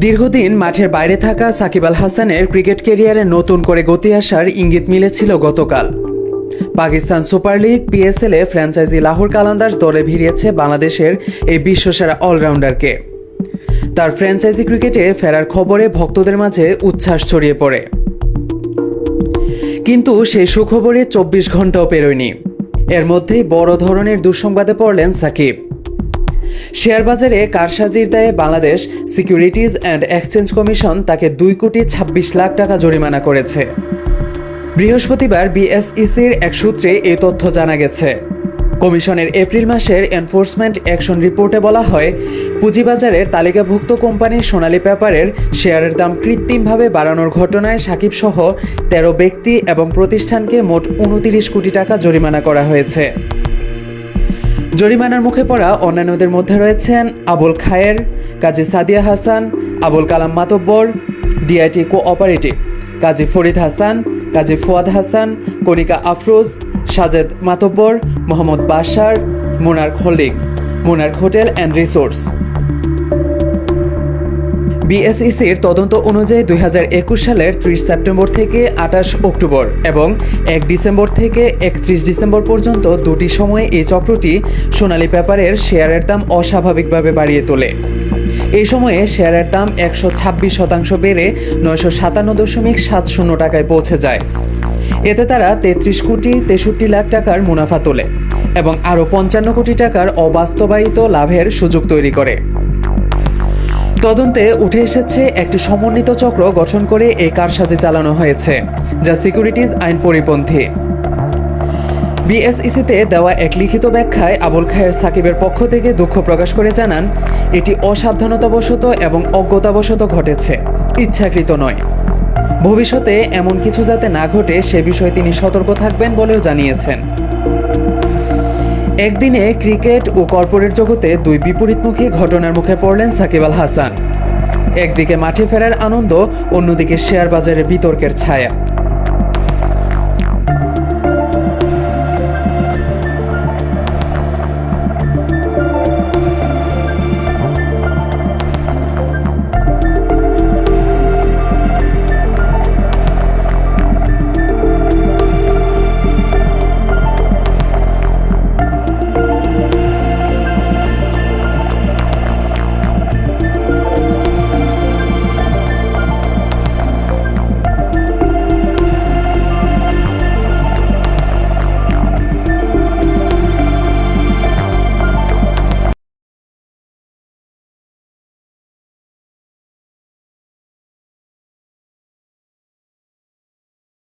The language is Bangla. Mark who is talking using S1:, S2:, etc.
S1: দীর্ঘদিন মাঠের বাইরে থাকা সাকিব আল হাসানের ক্রিকেট ক্যারিয়ারে নতুন করে গতি আসার ইঙ্গিত মিলেছিল গতকাল। পাকিস্তান সুপার লিগ পিএসএলে ফ্র্যাঞ্চাইজি লাহোর কালান্দার্স দলে ভিড়িয়েছে বাংলাদেশের এই বিশ্বসেরা অলরাউন্ডারকে। তার ফ্র্যাঞ্চাইজি ক্রিকেটে ফেরার খবরে ভক্তদের মাঝে উচ্ছ্বাস ছড়িয়ে পড়ে। কিন্তু সেই সুখবরে ২৪ ঘন্টাও পেরোয়নি। এর মধ্যেই বড় ধরনের দুঃসংবাদে পড়লেন সাকিব। শেয়ার বাজারে কারসাজির দায়ে Bangladesh securities and exchange commission তাকে ২,২৬,০০,০০০ টাকা জরিমানা করেছে। বৃহস্পতিবার বিএসইসির এক সূত্রে এই তথ্য জানা গেছে। কমিশনের এপ্রিল মাসের এনফোর্সমেন্ট অ্যাকশন রিপোর্টে বলা হয়, পুঁজিবাজারের তালিকাভুক্ত কোম্পানি সোনালী পেপারের শেয়ারের দাম কৃত্রিমভাবে বাড়ানোর ঘটনায় সাকিব সহ ১৩ ব্যক্তি এবং প্রতিষ্ঠানকে মোট ২৯ কোটি টাকা জরিমানা করা হয়েছে। জরিমানার মুখে পড়া অন্যান্যদের মধ্যে রয়েছেন Abul Khayer, Kazi Sadia Hasan, Abul Kalam Matbar, DIT cooperative, Kazi Farid Hasan, Kazi Fuad Hasan, Kanika Afroz, Sajed Matbar, Mohammad Bashar, Monarch holdings, Monarch hotel and resorts. বিএসইসির তদন্ত অনুযায়ী ২০২১ সালের ৩০ সেপ্টেম্বর থেকে ২৮ অক্টোবর এবং ১ ডিসেম্বর থেকে ৩১ ডিসেম্বর পর্যন্ত দুটি সময়ে এই চক্রটি সোনালী পেপারের শেয়ারের দাম অস্বাভাবিকভাবে বাড়িয়ে তোলে। এই সময়ে শেয়ারের দাম ১২৬% বেড়ে ৯৫৭.৭০ টাকায় পৌঁছে যায়। এতে তারা ৩৩,৬৩,০০,০০০ টাকার মুনাফা তোলে এবং আরও ৫৫ কোটি টাকার অবাস্তবায়িত লাভের সুযোগ তৈরি করে। তদন্তে উঠে এসেছে একটি সমন্বিত চক্র গঠন করে এই কারসাজি চালানো হয়েছে, যা সিকিউরিটিজ আইন পরিপন্থী। বিএসইসিতে দেওয়া এক লিখিত ব্যাখ্যায় আবুল খায়ের সাকিবের পক্ষ থেকে দুঃখ প্রকাশ করে জানান, এটি অসাবধানতাবশত এবং অজ্ঞতাবশত ঘটেছে, ইচ্ছাকৃত নয়। ভবিষ্যতে এমন কিছু যাতে না ঘটে সে বিষয়ে তিনি সতর্ক থাকবেন বলেও জানিয়েছেন। একদিনে ক্রিকেট ও কর্পোরেট জগতে দুই বিপরীতমুখী ঘটনার মুখে পড়লেন সাকিব আল হাসান। একদিকে মাঠে ফেরার আনন্দ, অন্যদিকে শেয়ার বাজারে বিতর্কের ছায়া।